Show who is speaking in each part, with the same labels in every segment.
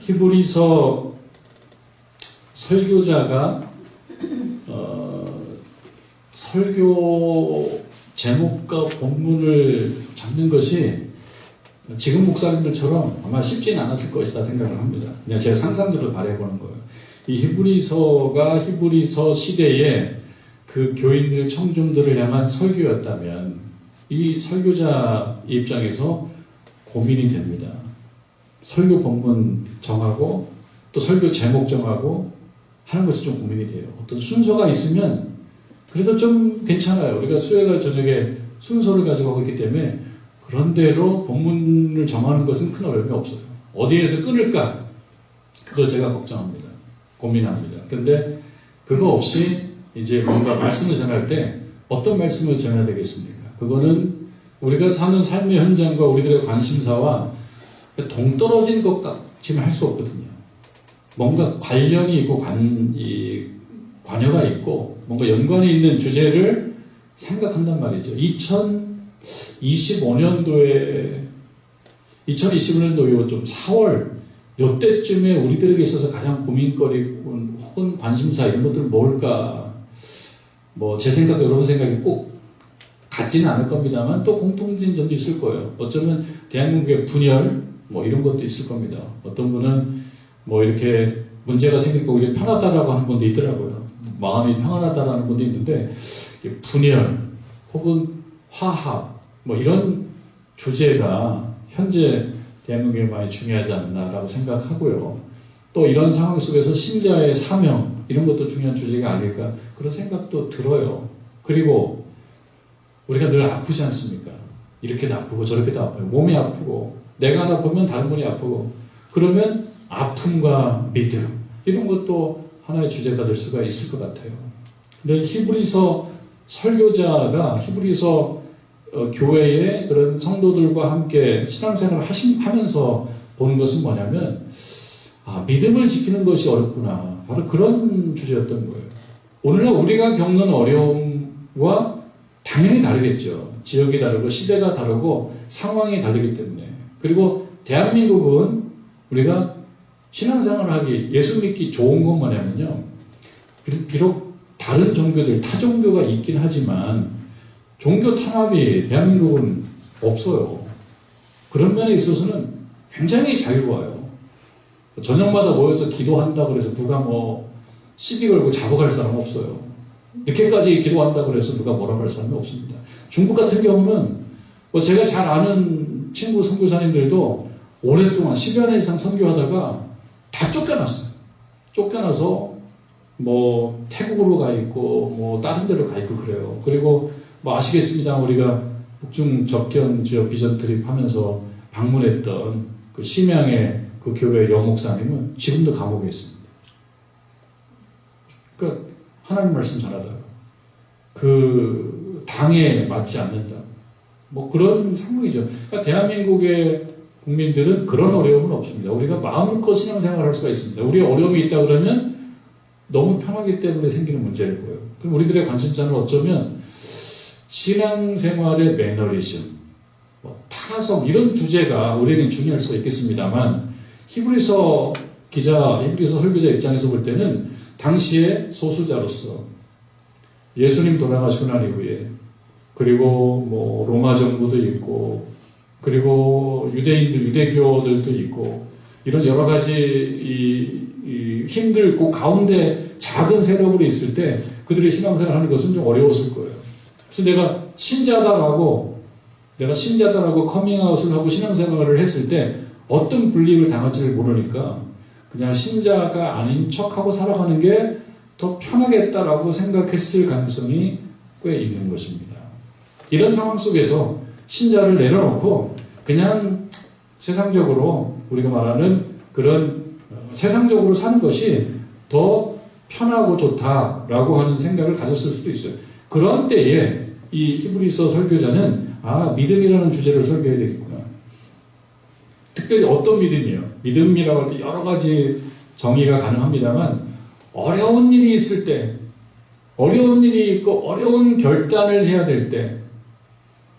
Speaker 1: 히브리서 설교자가 설교 제목과 본문을 잡는 것이 지금 목사님들처럼 아마 쉽지는 않았을 것이다 생각을 합니다. 그냥 제 상상대로 바라보는 거예요. 이 히브리서가 히브리서 시대에 그 교인들, 청중들을 향한 설교였다면 이 설교자 입장에서 고민이 됩니다. 설교 본문 정하고 또 설교 제목 정하고 하는 것이 좀 고민이 돼요. 어떤 순서가 있으면 그래도 좀 괜찮아요. 우리가 수요일날 저녁에 순서를 가지고 하고 있기 때문에 그런 대로 본문을 정하는 것은 큰 어려움이 없어요. 어디에서 끊을까? 그거 제가 걱정합니다. 고민합니다. 그런데 그거 없이 이제 뭔가 말씀을 전할 때 어떤 말씀을 전해야 되겠습니까? 그거는 우리가 사는 삶의 현장과 우리들의 관심사와 동떨어진 것 같지는 할 수 없거든요. 뭔가 관련이 있고 관여가 있고 뭔가 연관이 있는 주제를 생각한단 말이죠. 2025년도에 좀 4월 요때쯤에 우리들에게 있어서 가장 고민거리 혹은 관심사 이런 것들은 뭘까? 뭐 제 생각, 여러분 생각이 꼭 같지는 않을 겁니다만 또 공통된 점도 있을 거예요. 어쩌면 대한민국의 분열 뭐 이런 것도 있을 겁니다. 어떤 분은 뭐 이렇게 문제가 생기고 오히려 편하다라고 하는 분도 있더라고요. 마음이 평안하다라는 분도 있는데 분열 혹은 화합 뭐 이런 주제가 현재 대한민국에 많이 중요하지 않나라고 생각하고요. 또 이런 상황 속에서 신자의 사명 이런 것도 중요한 주제가 아닐까 그런 생각도 들어요. 그리고 우리가 늘 아프지 않습니까? 이렇게도 아프고 저렇게도 아파요. 몸이 아프고 내가 하나 보면 다른 분이 아프고 그러면 아픔과 믿음 이런 것도 하나의 주제가 될 수가 있을 것 같아요. 근데 히브리서 설교자가 히브리서 교회의 그런 성도들과 함께 신앙생활을 하면서 보는 것은 뭐냐면 믿음을 지키는 것이 어렵구나. 바로 그런 주제였던 거예요. 오늘날 우리가 겪는 어려움과 당연히 다르겠죠. 지역이 다르고 시대가 다르고 상황이 다르기 때문에. 그리고 대한민국은 우리가 신앙생활을 하기, 예수 믿기 좋은 건 뭐냐면요. 비록 다른 종교들, 타 종교가 있긴 하지만 종교 탄압이 대한민국은 없어요. 그런 면에 있어서는 굉장히 자유로워요. 저녁마다 모여서 기도한다고 해서 누가 뭐 시비 걸고 잡아갈 사람 없어요. 늦게까지 기도한다고 해서 누가 뭐라고 할 사람이 없습니다. 중국 같은 경우는 뭐 제가 잘 아는 친구 선교사님들도 오랫동안 10여 년 이상 선교하다가 다 쫓겨났어요. 쫓겨나서 뭐 태국으로 가 있고 뭐 다른 데로 가 있고 그래요. 그리고 뭐 아시겠습니다. 우리가 북중 접견 지역 비전 트립 하면서 방문했던 그 심양의 그 교회 여목사님은 지금도 감옥에 있습니다. 그러니까 하나님 말씀 전하다가 그 당에 맞지 않는다. 뭐 그런 상황이죠. 그러니까 대한민국의 국민들은 그런 어려움은 없습니다. 우리가 마음껏 신앙생활을 할 수가 있습니다. 우리의 어려움이 있다 그러면 너무 편하기 때문에 생기는 문제일 거예요. 그럼 우리들의 관심사는 어쩌면 신앙생활의 매너리즘, 뭐 타성 이런 주제가 우리에겐 중요할 수가 있겠습니다만 히브리서 기자, 히브리서 설교자 입장에서 볼 때는 당시의 소수자로서 예수님 돌아가시고 난 이후에 그리고 뭐 로마 정부도 있고 그리고 유대인들, 유대교들도 있고 이런 여러 가지 이 힘들고 가운데 작은 세력으로 있을 때 그들의 신앙생활을 하는 것은 좀 어려웠을 거예요. 그래서 내가 신자다라고 커밍아웃을 하고 신앙생활을 했을 때 어떤 불이익을 당할지를 모르니까 그냥 신자가 아닌 척하고 살아가는 게 더 편하겠다라고 생각했을 가능성이 꽤 있는 것입니다. 이런 상황 속에서 신자를 내려놓고 그냥 세상적으로 우리가 말하는 그런 세상적으로 사는 것이 더 편하고 좋다라고 하는 생각을 가졌을 수도 있어요. 그런 때에 이 히브리서 설교자는 믿음이라는 주제를 설교해야 되겠구나. 특별히 어떤 믿음이에요? 믿음이라고 할 때 여러 가지 정의가 가능합니다만 어려운 일이 있을 때, 어려운 일이 있고 어려운 결단을 해야 될 때,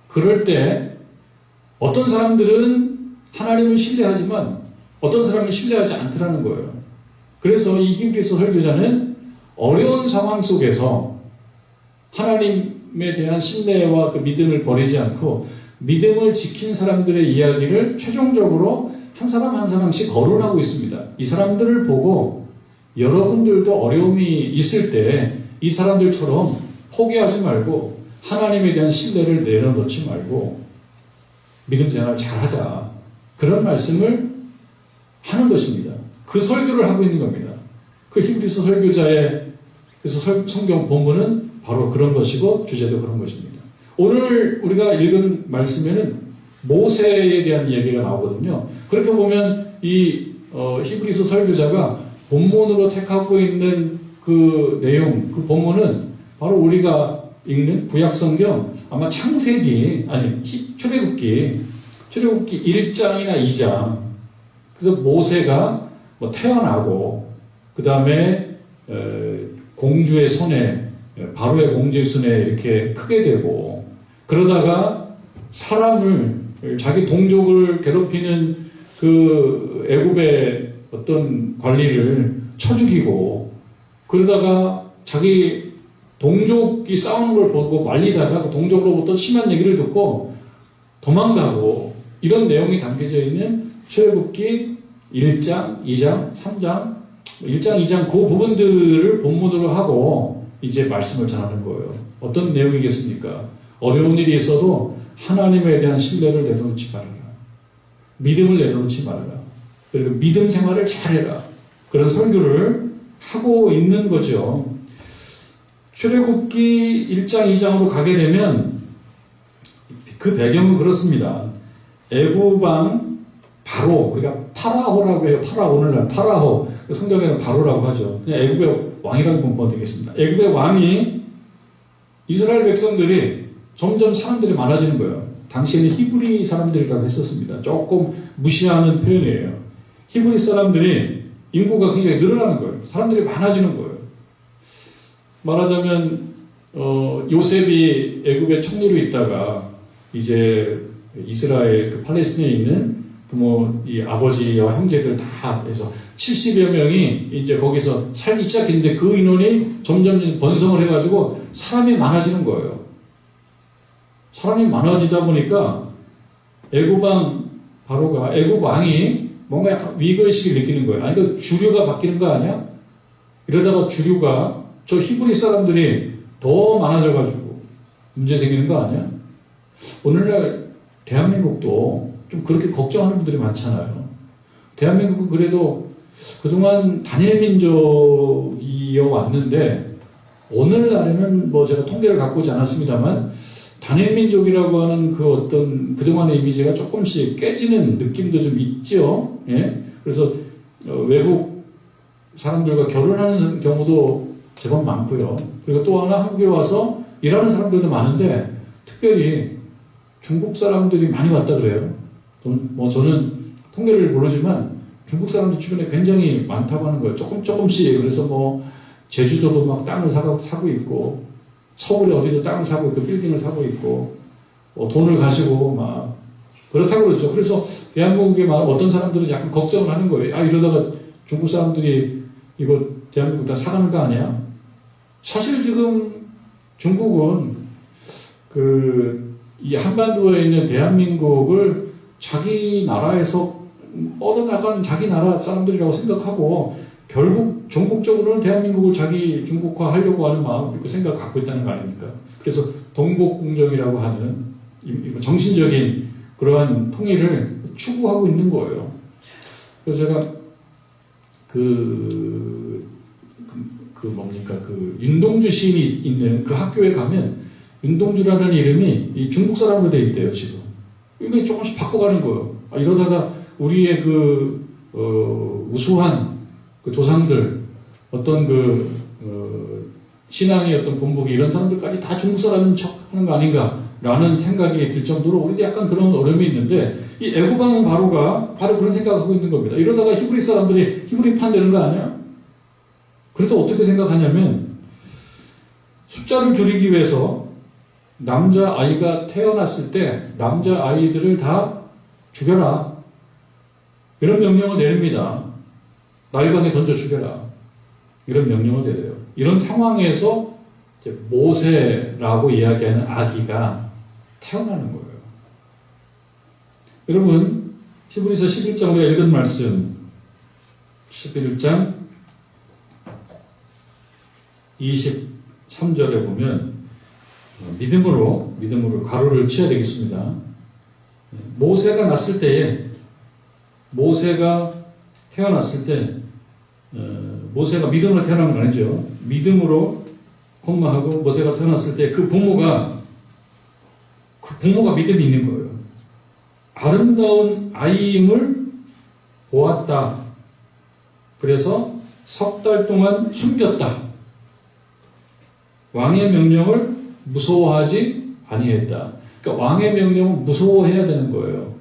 Speaker 1: 그럴 때 어떤 사람들은 하나님을 신뢰하지만 어떤 사람이 신뢰하지 않더라는 거예요. 그래서 이 히브리서 설교자는 어려운 상황 속에서 하나님에 대한 신뢰와 그 믿음을 버리지 않고 믿음을 지킨 사람들의 이야기를 최종적으로 한 사람 한 사람씩 거론하고 있습니다. 이 사람들을 보고 여러분들도 어려움이 있을 때 이 사람들처럼 포기하지 말고 하나님에 대한 신뢰를 내려놓지 말고 믿음 생활을 잘하자. 그런 말씀을 하는 것입니다. 그 설교를 하고 있는 겁니다. 그 히브리서 설교자의 그래서 성경 본문은 바로 그런 것이고 주제도 그런 것입니다. 오늘 우리가 읽은 말씀에는 모세에 대한 얘기가 나오거든요. 그렇게 보면 이 히브리서 설교자가 본문으로 택하고 있는 그 내용, 그 본문은 바로 우리가 읽는 구약성경 아마 창세기, 아니 출애굽기 1장이나 2장. 그래서 모세가 태어나고 그 다음에 공주의 손에 바로의 공주의 손에 이렇게 크게 되고 그러다가 사람을 자기 동족을 괴롭히는 그 애굽의 어떤 관리를 쳐 죽이고 그러다가 자기 동족이 싸우는 걸 보고 말리다가 그 동족으로부터 심한 얘기를 듣고 도망가고 이런 내용이 담겨져 있는 출애굽기 1장, 2장, 3장, 1장, 2장 그 부분들을 본문으로 하고 이제 말씀을 전하는 거예요. 어떤 내용이겠습니까? 어려운 일이 있어도 하나님에 대한 신뢰를 내려놓지 말아라. 믿음을 내려놓지 말아라. 그리고 믿음 생활을 잘해라. 그런 설교를 하고 있는 거죠. 출애굽기 1장, 2장으로 가게 되면 그 배경은 그렇습니다. 애굽 왕 바로 우리가 파라오라고 해요. 오늘날 파라오. 성경에는 바로라고 하죠. 그냥 애굽의 왕이라고 보면 되겠습니다. 애굽의 왕이 이스라엘 백성들이 점점 사람들이 많아지는 거예요. 당시에는 히브리 사람들이라고 했었습니다. 조금 무시하는 표현이에요. 히브리 사람들이 인구가 굉장히 늘어나는 거예요. 사람들이 많아지는 거예요. 말하자면 요셉이 애굽의 총리로 있다가 이제 이스라엘 그 팔레스틴에 있는 이 아버지와 형제들 다 해서 70여 명이 이제 거기서 살기 시작했는데 그 인원이 점점 번성을 해가지고 사람이 많아지는 거예요. 사람이 많아지다 보니까 애굽 왕 바로가 애굽 왕이 뭔가 약간 위기의식을 느끼는 거예요. 아니, 그 주류가 바뀌는 거 아니야? 이러다가 주류가 저 히브리 사람들이 더 많아져가지고 문제 생기는 거 아니야? 오늘날 대한민국도 좀 그렇게 걱정하는 분들이 많잖아요. 대한민국은 그래도 그동안 단일민족이어 왔는데 오늘날에는 뭐 제가 통계를 갖고 오지 않았습니다만 단일민족이라고 하는 그 어떤 그동안의 이미지가 조금씩 깨지는 느낌도 좀 있죠. 예? 그래서 외국 사람들과 결혼하는 경우도 제법 많고요. 그리고 또 하나 한국에 와서 일하는 사람들도 많은데 특별히 중국 사람들이 많이 왔다 그래요. 뭐 저는 통계를 모르지만 중국 사람들 주변에 굉장히 많다고 하는 거예요. 조금씩. 그래서 뭐 제주도도 막 땅을 사고 있고 서울에 어디도 땅을 사고 있고 빌딩을 사고 있고 돈을 가지고 막 그렇다고 그러죠. 그래서 대한민국에 막 어떤 사람들은 약간 걱정을 하는 거예요. 아, 이러다가 중국 사람들이 이거 대한민국 다 사가는 거 아니야? 사실 지금 중국은 이 한반도에 있는 대한민국을 자기 나라에서 뻗어나간 자기 나라 사람들이라고 생각하고 결국 전국적으로는 대한민국을 자기 중국화 하려고 하는 마음, 그 생각을 갖고 있다는 거 아닙니까? 그래서 동국공정이라고 하는 정신적인 그러한 통일을 추구하고 있는 거예요. 그래서 제가 윤동주 시인이 있는 그 학교에 가면 윤동주라는 이름이 이 중국 사람으로 되어 있대요, 지금. 이거 조금씩 바꿔가는 거예요. 이러다가 우리의 우수한 그 조상들, 어떤 신앙의 어떤 본보기 이런 사람들까지 다 중국 사람인 척 하는 거 아닌가라는 생각이 들 정도로 우리도 약간 그런 어려움이 있는데 이 애굽 왕 바로가 바로 그런 생각을 하고 있는 겁니다. 이러다가 히브리 사람들이 히브리판 되는 거 아니야? 그래서 어떻게 생각하냐면 숫자를 줄이기 위해서 남자 아이가 태어났을 때 남자 아이들을 다 죽여라. 이런 명령을 내립니다. 날강에 던져 죽여라. 이런 명령을 내려요. 이런 상황에서 이제 모세라고 이야기하는 아기가 태어나는 거예요. 여러분, 히브리서 11장 우리가 읽은 말씀, 11장 23절에 보면 믿음으로 가로를 치어야 되겠습니다. 모세가 태어났을 때 모세가 믿음으로 태어난 건 아니죠. 믿음으로 콤마하고 모세가 태어났을 때 그 부모가 믿음이 있는 거예요. 아름다운 아이임을 보았다. 그래서 석 달 동안 숨겼다. 왕의 명령을 무서워하지 아니했다. 그러니까 왕의 명령은 무서워해야 되는 거예요.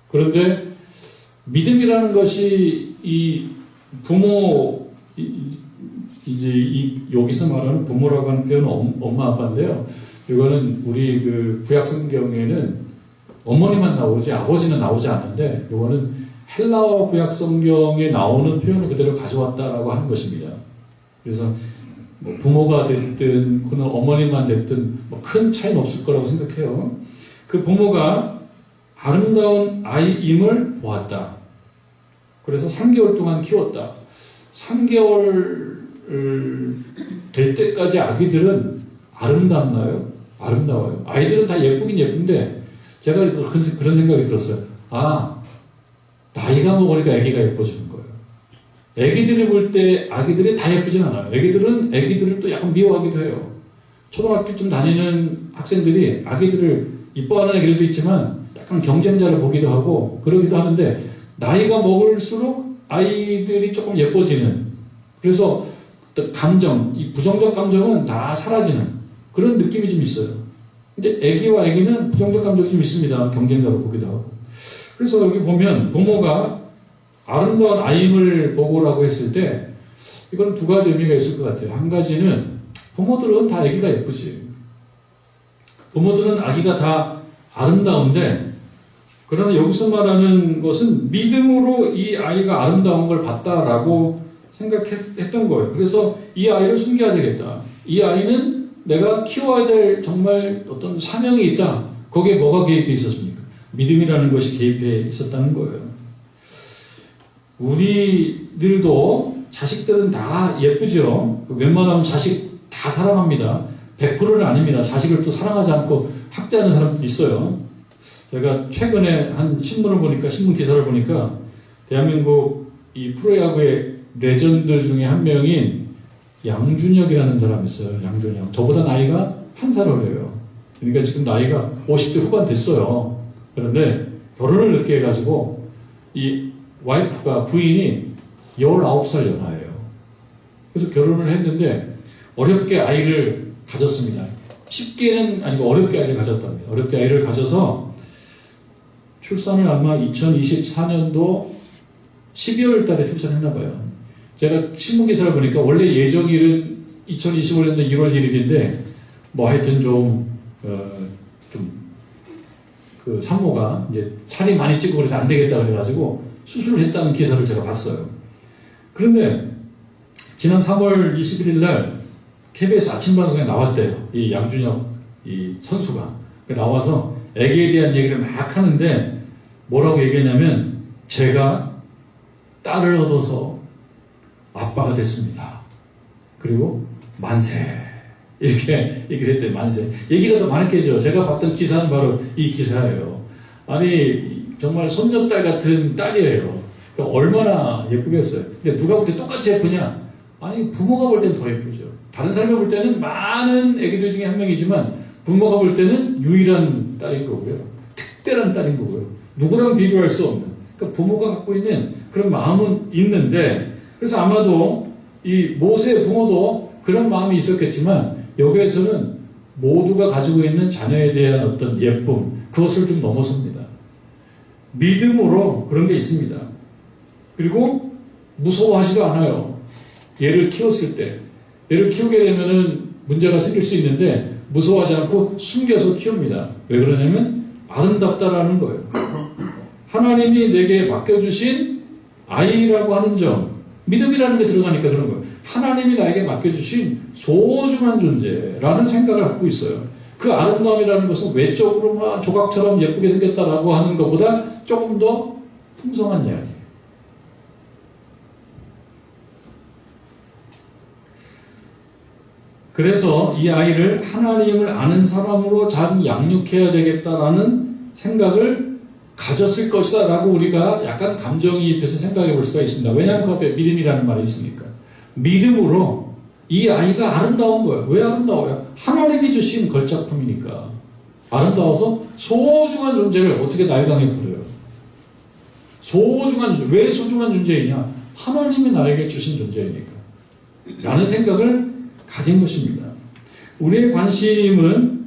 Speaker 1: 그런데 믿음이라는 것이 이 부모, 여기서 말하는 부모라고 하는 표현은 엄마 아빠인데요. 이거는 우리 그 구약 성경에는 어머니만 나오지 아버지는 나오지 않는데, 이거는 헬라어 구약 성경에 나오는 표현을 그대로 가져왔다라고 하는 것입니다. 그래서 뭐 부모가 됐든 그는 어머니만 됐든 뭐 큰 차이는 없을 거라고 생각해요. 그 부모가 아름다운 아이임을 보았다. 그래서 3개월 동안 키웠다. 3개월 될 때까지 아기들은 아름답나요? 아름다워요. 아이들은 다 예쁘긴 예쁜데 제가 그런 생각이 들었어요. 나이가 먹으니까 아기가 예뻐지는 거예요. 아기들이 볼 때 아기들이 다 예쁘진 않아요. 아기들은 아기들을 또 약간 미워하기도 해요. 초등학교쯤 다니는 학생들이 아기들을 이뻐하는 아기들도 있지만 약간 경쟁자를 보기도 하고 그러기도 하는데, 나이가 먹을수록 아이들이 조금 예뻐지는, 그래서 감정, 이 부정적 감정은 다 사라지는 그런 느낌이 좀 있어요. 근데 아기와 아기는 부정적 감정이 좀 있습니다. 경쟁자로 보기도 하고. 그래서 여기 보면 부모가 아름다운 아임을 보고라고 했을 때 이건 두 가지 의미가 있을 것 같아요. 한 가지는 부모들은 다 아기가 예쁘지. 부모들은 아기가 다 아름다운데, 그러나 여기서 말하는 것은 믿음으로 이 아이가 아름다운 걸 봤다라고 생각했던 거예요. 그래서 이 아이를 숨겨야 되겠다. 이 아이는 내가 키워야 될 정말 어떤 사명이 있다. 거기에 뭐가 개입해 있었습니까? 믿음이라는 것이 개입해 있었다는 거예요. 우리들도 자식들은 다 예쁘죠. 웬만하면 자식 다 사랑합니다. 100%는 아닙니다. 자식을 또 사랑하지 않고 학대하는 사람도 있어요. 제가 최근에 한 신문 기사를 보니까 대한민국 이 프로야구의 레전드 중에 한 명인 양준혁이라는 사람이 있어요. 양준혁. 저보다 나이가 한 살 어려요. 그러니까 지금 나이가 50대 후반 됐어요. 그런데 결혼을 늦게 해가지고 이 부인이 19살 연하예요. 그래서 결혼을 했는데 어렵게 아이를 가졌습니다. 쉽게는 아니고 어렵게 아이를 가졌답니다. 어렵게 아이를 가져서 출산을 아마 2024년도 12월 달에 출산했나 봐요. 제가 신문기사를 보니까 원래 예정일은 2025년도 1월 1일인데 뭐 하여튼 그 산모가 이제 살이 많이 찌고 그래서 안 되겠다 그래가지고 수술을 했다는 기사를 제가 봤어요. 그런데 지난 3월 21일 날 KBS 아침 방송에 나왔대요. 이 양준혁 이 선수가 나와서 아기에 대한 얘기를 막 하는데 뭐라고 얘기했냐면, 제가 딸을 얻어서 아빠가 됐습니다. 그리고 만세. 이렇게 얘기를 했대요. 만세. 얘기가 더 많겠죠. 제가 봤던 기사는 바로 이 기사예요. 아니 정말 손녀딸 같은 딸이에요. 그러니까 얼마나 예쁘겠어요. 근데 누가 볼 때 똑같이 예쁘냐? 아니 부모가 볼 때는 더 예쁘죠. 다른 사람이 볼 때는 많은 애기들 중에 한 명이지만 부모가 볼 때는 유일한 딸인 거고요. 특별한 딸인 거고요. 누구랑 비교할 수 없는. 그러니까 부모가 갖고 있는 그런 마음은 있는데, 그래서 아마도 이 모세의 부모도 그런 마음이 있었겠지만 여기에서는 모두가 가지고 있는 자녀에 대한 어떤 예쁨, 그것을 좀 넘어섭니다. 믿음으로 그런 게 있습니다. 그리고 무서워하지도 않아요. 얘를 키웠을 때. 얘를 키우게 되면은 문제가 생길 수 있는데 무서워하지 않고 숨겨서 키웁니다. 왜 그러냐면 아름답다라는 거예요. 하나님이 내게 맡겨주신 아이라고 하는 점, 믿음이라는 게 들어가니까 그런 거예요. 하나님이 나에게 맡겨주신 소중한 존재라는 생각을 갖고 있어요. 그 아름다움이라는 것은 외적으로 막 조각처럼 예쁘게 생겼다라고 하는 것보다 조금 더 풍성한 이야기예요. 그래서 이 아이를 하나님을 아는 사람으로 잘 양육해야 되겠다라는 생각을 가졌을 것이다 라고 우리가 약간 감정이입해서 생각해 볼 수가 있습니다. 왜냐하면 그 앞에 믿음이라는 말이 있으니까. 믿음으로 이 아이가 아름다운 거예요. 왜 아름다워요? 하나님이 주신 걸작품이니까. 아름다워서 소중한 존재를 어떻게 날강해 버려요. 소중한 존재. 왜 소중한 존재이냐? 하나님이 나에게 주신 존재이니까. 라는 생각을 가진 것입니다. 우리의 관심은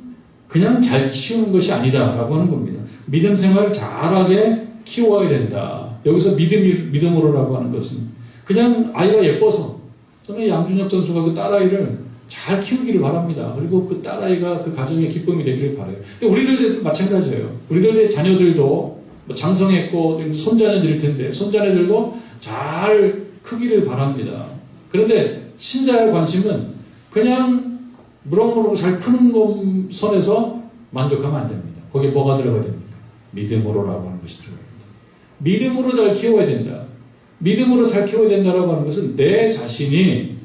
Speaker 1: 그냥 잘 키우는 것이 아니다라고 하는 겁니다. 믿음 생활을 잘하게 키워야 된다. 여기서 믿음으로라고 하는 것은 그냥 아이가 예뻐서 저는 양준혁 선수가 그 딸아이를 잘 키우기를 바랍니다. 그리고 그 딸아이가 그 가정의 기쁨이 되기를 바라요. 근데 우리들도 마찬가지예요. 우리들의 자녀들도 뭐 장성했고 손자녀들일 텐데 손자녀들도 잘 크기를 바랍니다. 그런데 신자의 관심은 그냥 무럭무럭 잘 크는 선에서 만족하면 안 됩니다. 거기에 뭐가 들어가야 됩니까? 믿음으로라고 하는 것이 들어갑니다. 믿음으로 잘 키워야 된다. 믿음으로 잘 키워야 된다라고 하는 것은 내 자신이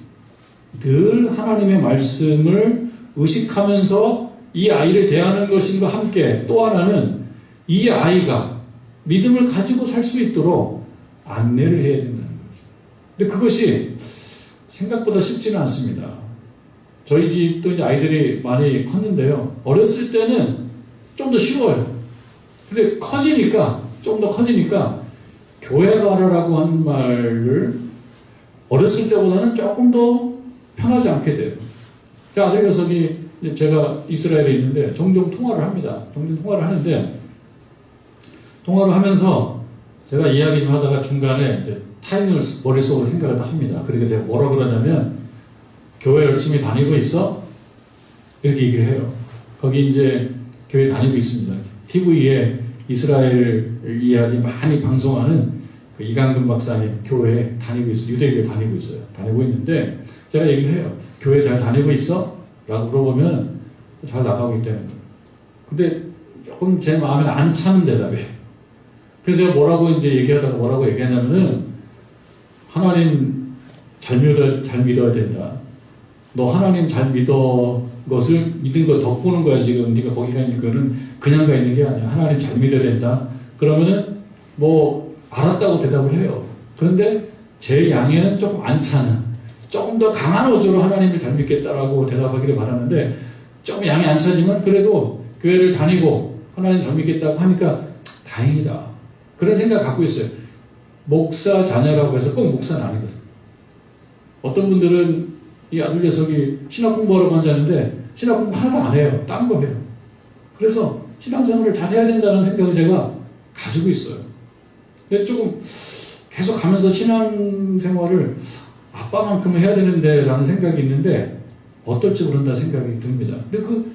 Speaker 1: 늘 하나님의 말씀을 의식하면서 이 아이를 대하는 것인과 함께 또 하나는 이 아이가 믿음을 가지고 살 수 있도록 안내를 해야 된다는 거죠. 근데 그것이 생각보다 쉽지는 않습니다. 저희 집도 이제 아이들이 많이 컸는데요. 어렸을 때는 좀 더 쉬워요. 근데 좀 더 커지니까 교회 가라라고 하는 말을 어렸을 때보다는 조금 더 편하지 않게 돼요. 제 아들 녀석이 제가 이스라엘에 있는데 종종 통화를 합니다. 종종 통화를 하는데 통화를 하면서 제가 이야기 좀 하다가 중간에 이제 타이밍을 머릿속으로 생각을 다 합니다. 그렇게 제가 뭐라 그러냐면 교회 열심히 다니고 있어? 이렇게 얘기를 해요. 거기 이제 교회 다니고 있습니다. TV에 이스라엘 이야기 많이 방송하는 그 이강근 박사님 교회에 다니고 있어요. 유대교회 다니고 있어요. 다니고 있는데 제가 얘기를 해요. 교회 잘 다니고 있어? 라고 물어보면 잘 나가고 있다는 거예요. 근데 조금 제 마음에 안 차는 대답이에요. 그래서 제가 뭐라고 얘기하냐면은 하나님 잘 믿어야 된다. 너 하나님 잘 믿은 거 덕보는 거야 지금. 네가 거기 가 있는 거는 그냥 가 있는 게 아니야. 하나님 잘 믿어야 된다. 그러면은 뭐 알았다고 대답을 해요. 그런데 제 양에는 조금 안 차는, 조금 더 강한 어조로 하나님을 잘 믿겠다라고 대답하기를 바라는데 조금 양이 안 차지만 그래도 교회를 다니고 하나님 잘 믿겠다고 하니까 다행이다. 그런 생각 갖고 있어요. 목사 자녀라고 해서 꼭 목사는 아니거든요. 어떤 분들은 이 아들 녀석이 신학 공부하러 앉았는데 신학 공부 하나도 안 해요. 딴 거 해요. 그래서 신앙생활을 잘 해야 된다는 생각을 제가 가지고 있어요. 근데 조금 계속 가면서 신앙생활을 아빠만큼 해야 되는데 라는 생각이 있는데 어떨지 모른다 생각이 듭니다. 근데 그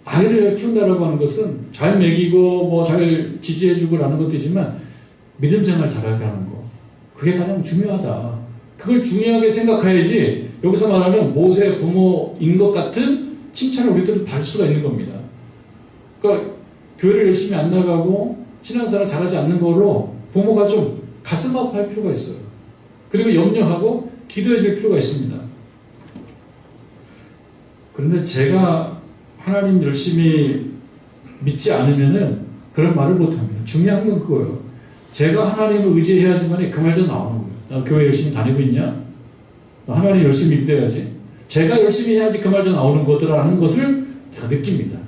Speaker 1: 아이를 키운다라고 하는 것은 잘 먹이고 뭐 잘 지지해주고 라는 것도 있지만 믿음 생활 잘하게 하는 거, 그게 가장 중요하다. 그걸 중요하게 생각해야지 여기서 말하는 모세 부모인 것 같은 칭찬을 우리들은 받을 수가 있는 겁니다. 그러니까 교회를 열심히 안 나가고 신앙생활을 잘하지 않는 거로 부모가 좀 가슴 아파할 필요가 있어요. 그리고 염려하고 기도해 줄 필요가 있습니다. 그런데 제가 하나님 열심히 믿지 않으면은 그런 말을 못합니다. 중요한 건 그거예요. 제가 하나님을 의지해야지만 그 말도 나오는 거예요. 너 교회 열심히 다니고 있냐? 너 하나님 열심히 믿어야지. 제가 열심히 해야지 그 말도 나오는 거더라는 것을 제가 느낍니다.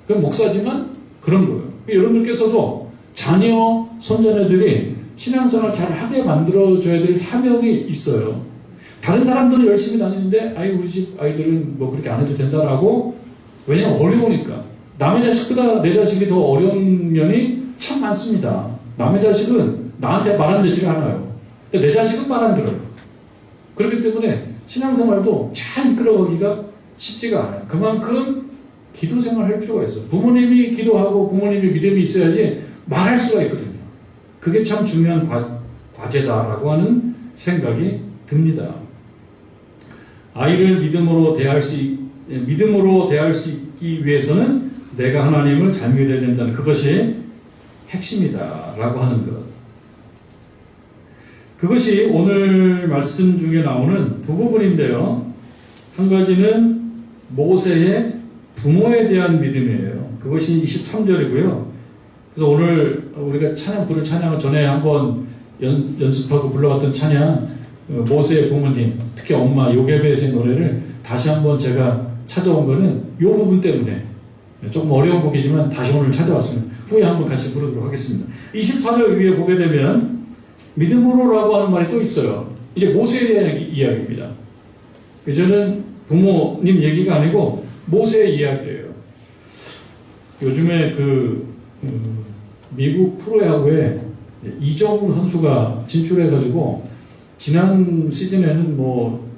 Speaker 1: 그건 목사지만 그런 거예요. 여러분들께서도 자녀, 손자녀들이 신앙생활 잘 하게 만들어줘야 될 사명이 있어요. 다른 사람들은 열심히 다니는데 우리 집 아이들은 뭐 그렇게 안 해도 된다라고, 왜냐면 어려우니까. 남의 자식보다 내 자식이 더 어려운 면이 참 많습니다. 남의 자식은 나한테 말 안 듣지가 않아요. 근데 내 자식은 말 안 들어요. 그렇기 때문에 신앙생활도 잘 이끌어가기가 쉽지가 않아요. 그만큼 기도 생활을 할 필요가 있어요. 부모님이 기도하고 부모님이 믿음이 있어야지 말할 수가 있거든요. 그게 참 중요한 과제다라고 하는 생각이 듭니다. 아이를 믿음으로 대할 수 있기 위해서는 내가 하나님을 잘 믿어야 된다는 그것이 핵심이다라고 하는 것. 그것이 오늘 말씀 중에 나오는 두 부분인데요. 한 가지는 모세의 부모에 대한 믿음이에요. 그것이 23절이고요. 그래서 오늘 우리가 부를 찬양을 전에 한번 연습하고 불러봤던 찬양, 모세의 부모님, 특히 엄마 요게벳의 노래를 다시 한번 제가 찾아온 거는 이 부분 때문에 조금 어려운 곡이지만 다시 오늘 찾아왔습니다. 후에 한번 같이 부르도록 하겠습니다. 24절 위에 보게 되면 믿음으로라고 하는 말이 또 있어요. 이게 모세에 대한 이야기입니다. 저는 부모님 얘기가 아니고 모세의 이야기예요. 요즘에 미국 프로야구에 이정우 선수가 진출해가지고 지난 시즌에는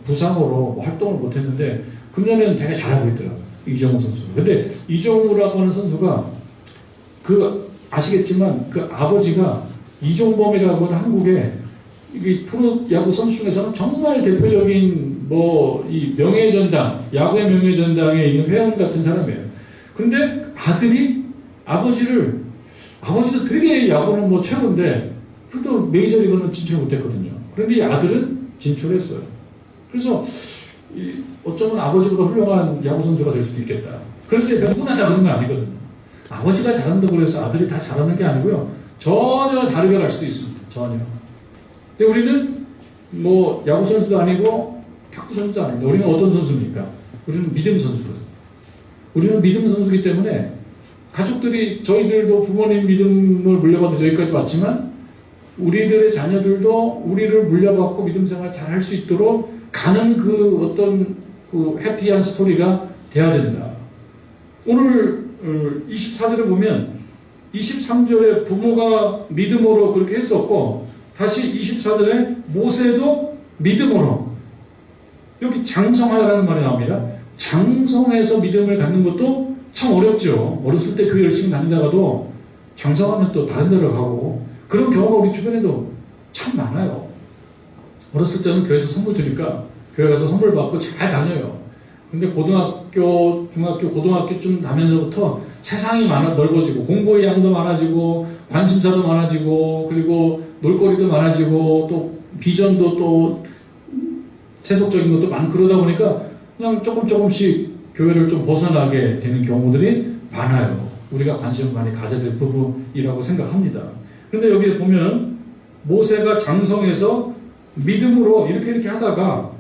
Speaker 1: 부상으로 활동을 못했는데 금년에는 되게 잘하고 있더라고요. 이정우 선수. 근데 이정우라고 하는 선수가 아시겠지만 그 아버지가 이종범이라고 하는 한국의 프로야구 선수 중에서는 정말 대표적인 이 명예전당, 야구의 명예전당에 있는 회원 같은 사람이에요. 근데 아버지도 되게 야구는 최고인데 그래도 메이저리그는 진출 못했거든요. 그런데 이 아들은 진출했어요. 그래서 어쩌면 아버지보다 훌륭한 야구 선수가 될 수도 있겠다. 그런데 누구나 다 그런 건 아니거든요. 아버지가 잘한다고 해서 아들이 다 잘하는 게 아니고요. 전혀 다르게 갈 수도 있습니다. 전혀. 근데 우리는 야구 선수도 아니고 탁구 선수도 아닙니다. 우리는 어떤 선수입니까? 우리는 믿음 선수거든요. 우리는 믿음 선수이기 때문에 가족들이 저희들도 부모님 믿음을 물려받아서 여기까지 왔지만 우리들의 자녀들도 우리를 물려받고 믿음 생활 잘 할 수 있도록 가는 어떤 해피한 스토리가 돼야 된다. 오늘 24절을 보면 23절에 부모가 믿음으로 그렇게 했었고 다시 24절에 모세도 믿음으로 여기 장성하라는 말이 나옵니다. 장성해서 믿음을 갖는 것도 참 어렵죠. 어렸을 때 교회 열심히 다니다가도 장성하면 또 다른 데로 가고 그런 경우가 우리 주변에도 참 많아요. 어렸을 때는 교회에서 선물 주니까 교회 가서 선물 받고 잘 다녀요. 근데 고등학교, 중학교, 고등학교쯤 가면서부터 세상이 넓어지고 공부의 양도 많아지고 관심사도 많아지고 그리고 놀거리도 많아지고 또 비전도 또 세속적인 것도 많고 그러다 보니까 그냥 조금씩 교회를 좀 벗어나게 되는 경우들이 많아요. 우리가 관심을 많이 가져야 될 부분이라고 생각합니다. 그런데 여기에 보면 모세가 장성해서 믿음으로 이렇게 하다가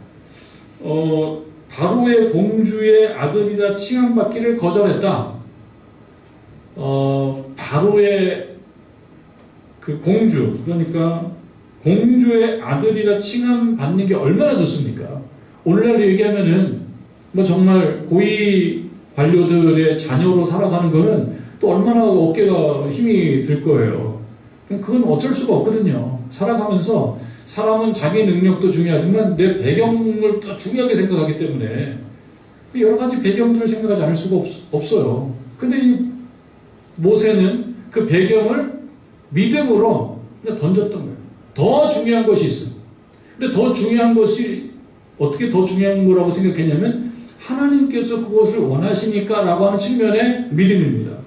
Speaker 1: 바로의 공주의 아들이라 칭함받기를 거절했다. 바로의 공주, 그러니까 공주의 아들이라 칭함받는 게 얼마나 좋습니까? 오늘날 얘기하면은 정말 고위 관료들의 자녀로 살아가는 거는 또 얼마나 어깨가 힘이 들 거예요. 그건 어쩔 수가 없거든요. 살아가면서 사람은 자기 능력도 중요하지만 내 배경을 또 중요하게 생각하기 때문에 여러 가지 배경들을 생각하지 않을 수가 없어요. 근데 이 모세는 그 배경을 믿음으로 그냥 던졌던 거예요. 더 중요한 것이 있어요. 근데 더 중요한 것이 어떻게 더 중요한 거라고 생각했냐면 하나님께서 그것을 원하시니까 라고 하는 측면의 믿음입니다.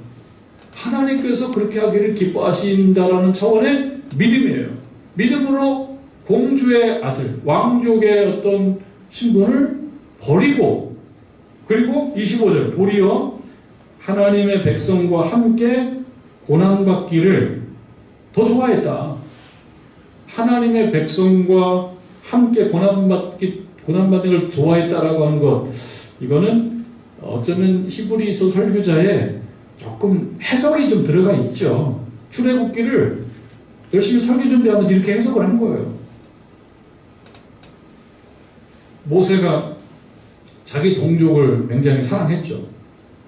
Speaker 1: 하나님께서 그렇게 하기를 기뻐하신다라는 차원의 믿음이에요. 믿음으로 공주의 아들, 왕족의 어떤 신분을 버리고 그리고 25절 도리어 하나님의 백성과 함께 고난받기를 더 좋아했다. 하나님의 백성과 함께 고난받는 걸 좋아했다라고 하는 것, 이거는 어쩌면 히브리서 설교자의 조금 해석이 좀 들어가 있죠. 출애굽기를 열심히 설교 준비하면서 이렇게 해석을 한 거예요. 모세가 자기 동족을 굉장히 사랑했죠.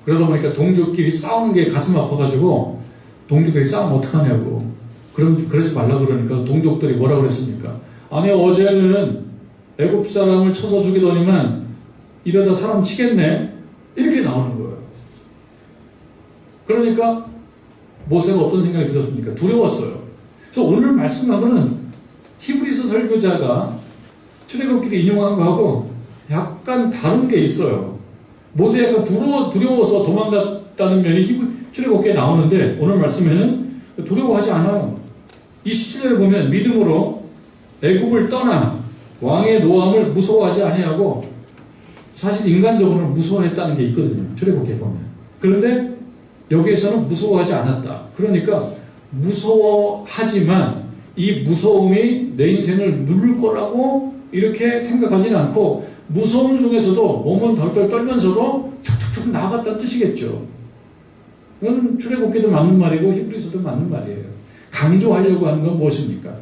Speaker 1: 그러다 보니까 동족끼리 싸우는 게 가슴 아파가지고 동족끼리 싸우면 어떡하냐고. 그러지 말라고 그러니까 동족들이 뭐라 그랬습니까? 아니 어제는 애굽 사람을 쳐서 죽이더니만 이러다 사람 치겠네? 이렇게 나오는 거예요. 그러니까 모세가 어떤 생각이 들었습니까? 두려웠어요. 그래서 오늘 말씀하고는 히브리서 설교자가 출애굽기를 인용한 거하고 약간 다른 게 있어요. 모세가 두려워서 도망갔다는 면이 출애굽기에 나오는데 오늘 말씀에는 두려워하지 않아요. 27절에 보면 믿음으로 애굽을 떠나 왕의 노함을 무서워하지 아니하고, 사실 인간적으로는 무서워했다는 게 있거든요. 출애굽기에 보면. 그런데 여기에서는 무서워하지 않았다. 그러니까 무서워하지만 이 무서움이 내 인생을 누를 거라고 이렇게 생각하지는 않고, 무서움 중에서도 몸은 덜덜 떨면서도 촉촉촉 나아갔다는 뜻이겠죠. 이건 출애굽기도 맞는 말이고 히브리서도 맞는 말이에요. 강조하려고 하는 건 무엇입니까?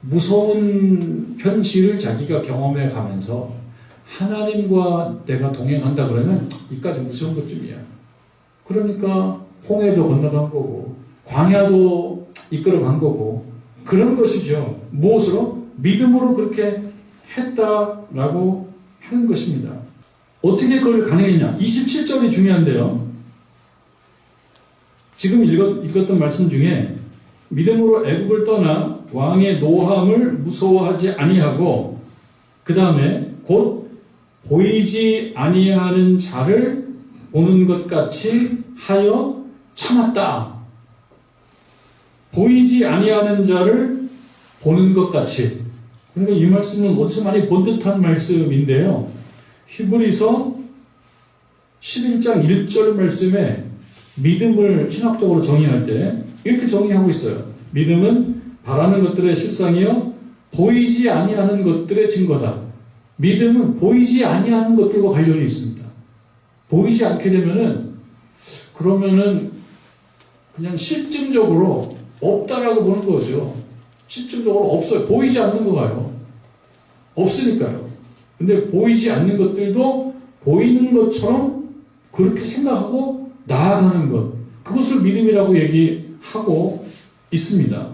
Speaker 1: 무서운 현실을 자기가 경험해 가면서 하나님과 내가 동행한다 그러면 이까지 무서운 것쯤이야. 그러니까 홍해도 건너간 거고 광야도 이끌어간 거고 그런 것이죠. 무엇으로? 믿음으로 그렇게 했다라고 하는 것입니다. 어떻게 그걸 가능했냐? 27절이 중요한데요. 지금 읽었던 말씀 중에 믿음으로 애굽을 떠나 왕의 노함을 무서워하지 아니하고, 그 다음에 곧 보이지 아니하는 자를 보는 것 같이 하여 참았다. 보이지 아니하는 자를 보는 것 같이. 그러니까 이 말씀은 어디서 많이 본 듯한 말씀인데요. 히브리서 11장 1절 말씀에 믿음을 신학적으로 정의할 때 이렇게 정의하고 있어요. 믿음은 바라는 것들의 실상이요 보이지 아니하는 것들의 증거다. 믿음은 보이지 아니하는 것들과 관련이 있습니다. 보이지 않게 되면은 그러면은 그냥 실증적으로 없다라고 보는 거죠. 실증적으로 없어요. 보이지 않는 거가요. 없으니까요. 근데 보이지 않는 것들도 보이는 것처럼 그렇게 생각하고 나아가는 것, 그것을 믿음이라고 얘기하고 있습니다.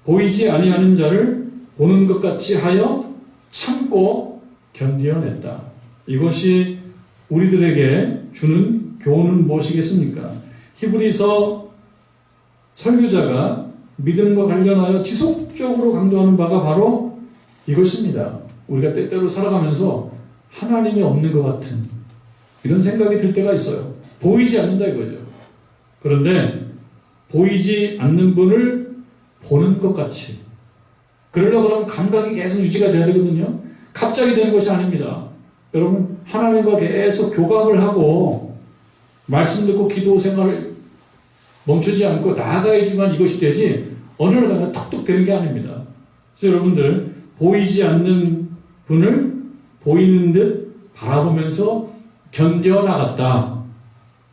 Speaker 1: 보이지 아니하는 자를 보는 것 같이 하여 참고 견디어냈다. 이것이 우리들에게 주는 교훈은 무엇이겠습니까? 히브리서 설교자가 믿음과 관련하여 지속적으로 강조하는 바가 바로 이것입니다. 우리가 때때로 살아가면서 하나님이 없는 것 같은 이런 생각이 들 때가 있어요. 보이지 않는다 이거죠. 그런데 보이지 않는 분을 보는 것 같이, 그러려고 하면 감각이 계속 유지가 돼야 되거든요. 갑자기 되는 것이 아닙니다. 여러분, 하나님과 계속 교감을 하고 말씀 듣고 기도 생활을 멈추지 않고 나아가야지만 이것이 되지, 어느 날 가면 툭툭 되는 게 아닙니다. 그래서 여러분들, 보이지 않는 분을 보이는 듯 바라보면서 견뎌나갔다.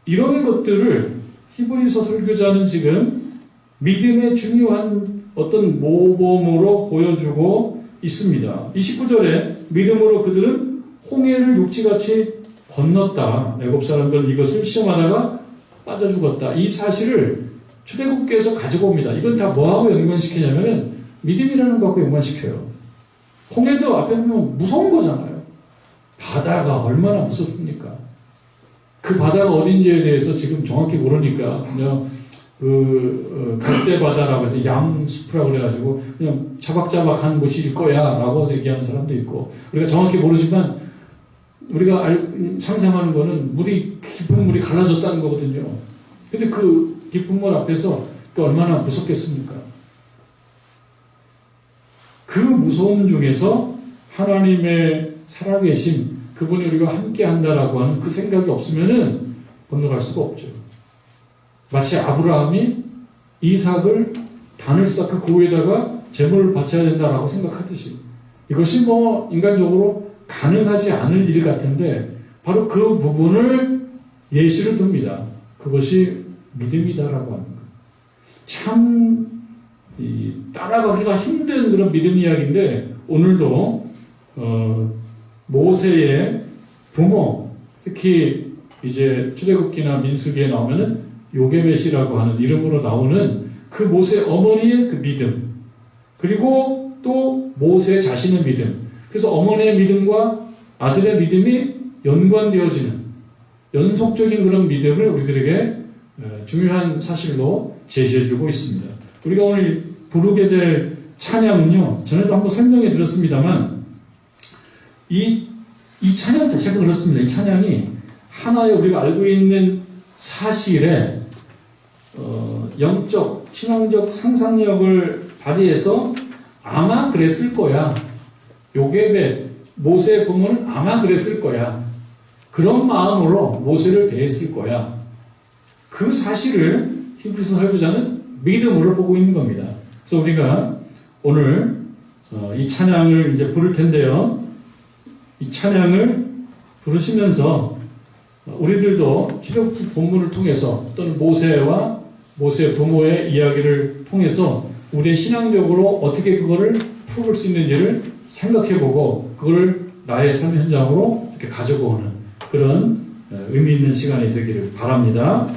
Speaker 1: 이런 것들을 히브리서 설교자는 지금 믿음의 중요한 어떤 모범으로 보여주고 있습니다. 29절에 믿음으로 그들은 홍해를 육지같이 건넜다. 애굽 사람들은 이것을 시험하다가 빠져 죽었다. 이 사실을 출애굽기에서 가지고 옵니다. 이건 다 뭐하고 연관시키냐면은 믿음이라는 것하고 연관시켜요. 홍해도 앞에 보면 무서운 거잖아요. 바다가 얼마나 무섭습니까? 그 바다가 어딘지에 대해서 지금 정확히 모르니까 그냥 갈대바다라고 해서 양수프라고 그래가지고 그냥 자박자박한 곳일 거야 라고 얘기하는 사람도 있고, 우리가 정확히 모르지만 우리가 상상하는 거는 물이, 깊은 물이 갈라졌다는 거거든요. 근데 그 깊은 물 앞에서 또 얼마나 무섭겠습니까? 그 무서움 중에서 하나님의 살아계심, 그분이 우리가 함께 한다라고 하는 그 생각이 없으면은 건너갈 수가 없죠. 마치 아브라함이 이삭을 단을 쌓고 그 위에다가 제물을 바쳐야 된다라고 생각하듯이, 이것이 뭐 인간적으로 가능하지 않을 일 같은데 바로 그 부분을 예시로 듭니다. 그것이 믿음이다라고 하는 것. 참 따라가기가 힘든 그런 믿음 이야기인데, 오늘도 모세의 부모, 특히 이제 출애굽기나 민수기에 나오면은 요게벳이라고 하는 이름으로 나오는 그 모세 어머니의 그 믿음, 그리고 또 모세 자신의 믿음, 그래서 어머니의 믿음과 아들의 믿음이 연관되어지는 연속적인 그런 믿음을 우리들에게 중요한 사실로 제시해주고 있습니다. 우리가 오늘 부르게 될 찬양은요, 전에도 한번 설명해 드렸습니다만, 이 찬양 자체가 그렇습니다. 이 찬양이 하나의 우리가 알고 있는 사실에 영적, 신앙적 상상력을 발휘해서 아마 그랬을 거야. 요게벳, 모세의 부모는 아마 그랬을 거야. 그런 마음으로 모세를 대했을 거야. 그 사실을 히브리서 설교자는 믿음으로 보고 있는 겁니다. 그래서 우리가 오늘 이 찬양을 이제 부를 텐데요. 이 찬양을 부르시면서 우리들도 출애굽기 본문을 통해서 또는 모세와 모세 부모의 이야기를 통해서 우리의 신앙적으로 어떻게 그거를 풀어볼 수 있는지를 생각해보고 그거를 나의 삶의 현장으로 이렇게 가지고 오는 그런 의미 있는 시간이 되기를 바랍니다.